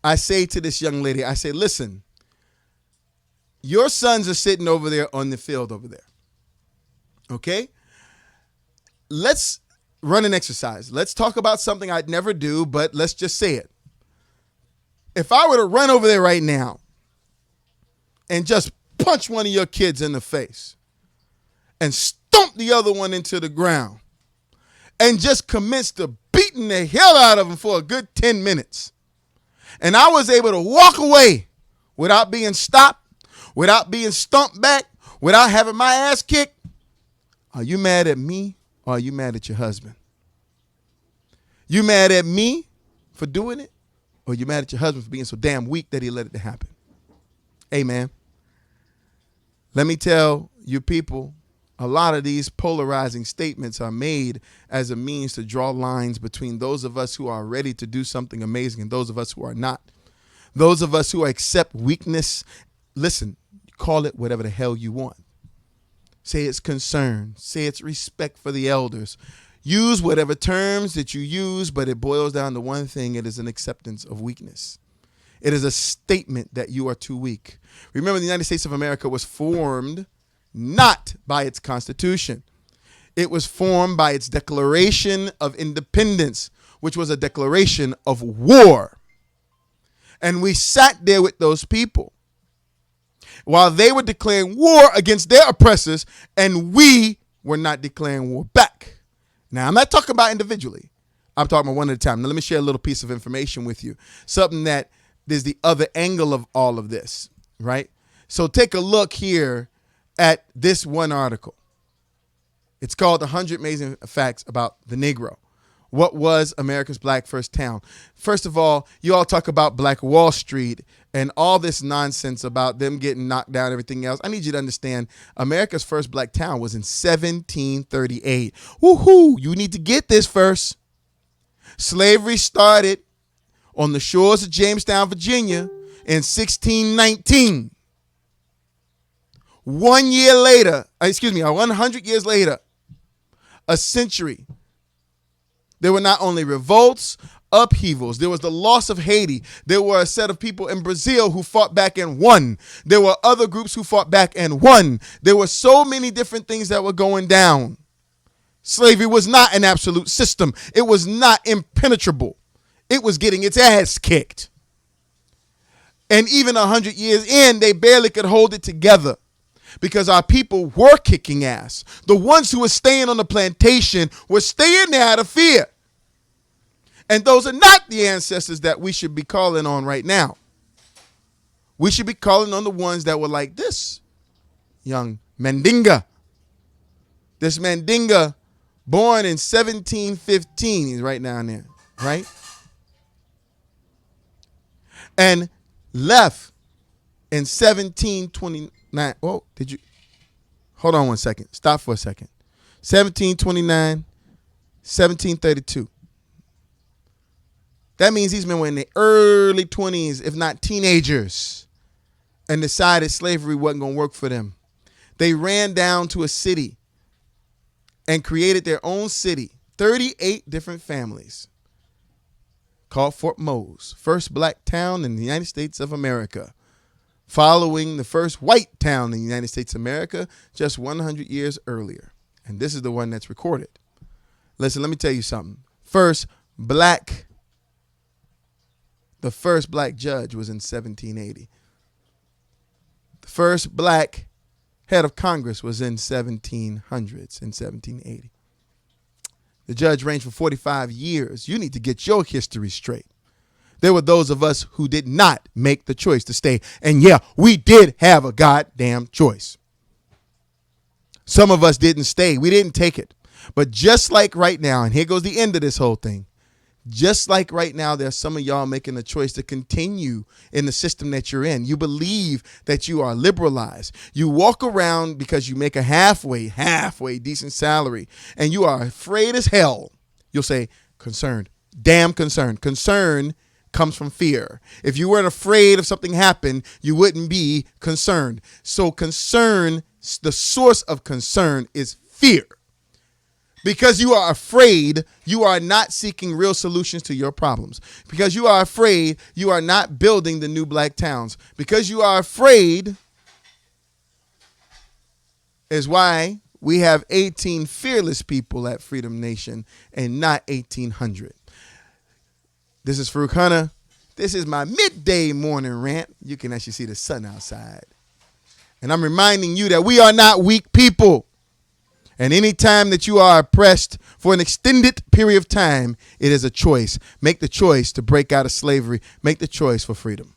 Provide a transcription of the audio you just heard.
I say to this young lady, I say, listen, your sons are sitting over there on the field over there. Okay? Let's run an exercise. Let's talk about something I'd never do, but let's just say it. If I were to run over there right now and just punch one of your kids in the face and stomp the other one into the ground and just commence to beating the hell out of them for a good 10 minutes, and I was able to walk away without being stopped, without being stumped back, without having my ass kicked, are you mad at me or are you mad at your husband? You mad at me for doing it, or you mad at your husband for being so damn weak that he let it happen? Hey, man, let me tell you people, a lot of these polarizing statements are made as a means to draw lines between those of us who are ready to do something amazing and those of us who are not. Those of us who accept weakness, listen, call it whatever the hell you want. Say it's concern. Say it's respect for the elders. Use whatever terms that you use, but it boils down to one thing. It is an acceptance of weakness. It is a statement that you are too weak. Remember, the United States of America was formed not by its Constitution. It was formed by its Declaration of Independence, which was a declaration of war. And we sat there with those people while they were declaring war against their oppressors, and we were not declaring war back. Now, I'm not talking about individually. I'm talking about one at a time. Now, let me share a little piece of information with you, something that is the other angle of all of this, right? So take a look here at this one article. It's called 100 Amazing Facts About the Negro. What was America's Black First Town? First of all, you all talk about Black Wall Street and all this nonsense about them getting knocked down, everything else. I need you to understand, America's first black town was in 1738. Woohoo! You need to get this first. Slavery started on the shores of Jamestown, Virginia in 1619. 1 year later, 100 years later, a century, there were not only revolts, upheavals. There was the loss of Haiti. There were a set of people in Brazil who fought back and won. There were other groups who fought back and won. There were so many different things that were going down. Slavery was not an absolute system. It was not impenetrable. It was getting its ass kicked. And even 100 years in, they barely could hold it together because our people were kicking ass. The ones who were staying on the plantation were staying there out of fear. And those are not the ancestors that we should be calling on right now. We should be calling on the ones that were like this young Mandinga. This Mandinga, born in 1715, he's right down there, right? And left in 1729. Oh, did you? Hold on one second. Stop for a second. 1729, 1732. That means these men were in their early 20s, if not teenagers, and decided slavery wasn't going to work for them. They ran down to a city and created their own city, 38 different families, called Fort Mose, first black town in the United States of America, following the first white town in the United States of America just 100 years earlier. And this is the one that's recorded. Listen, let me tell you something. The first black judge was in 1780. The first black head of Congress was in 1700s, in 1780. The judge reigned for 45 years. You need to get your history straight. There were those of us who did not make the choice to stay. And yeah, we did have a goddamn choice. Some of us didn't stay. We didn't take it. But just like right now, and here goes the end of this whole thing. Just like right now, there's some of y'all making the choice to continue in the system that you're in. You believe that you are liberalized. You walk around because you make a halfway decent salary, and you are afraid as hell. You'll say, concerned, damn concerned. Concern comes from fear. If you weren't afraid of something happening, you wouldn't be concerned. So concern, the source of concern is fear. Because you are afraid, you are not seeking real solutions to your problems. Because you are afraid, you are not building the new black towns. Because you are afraid is why we have 18 fearless people at Freedom Nation and not 1,800. This is Farouk Hunter. This is my midday morning rant. You can actually see the sun outside. And I'm reminding you that we are not weak people. And any time that you are oppressed for an extended period of time, it is a choice. Make the choice to break out of slavery. Make the choice for freedom.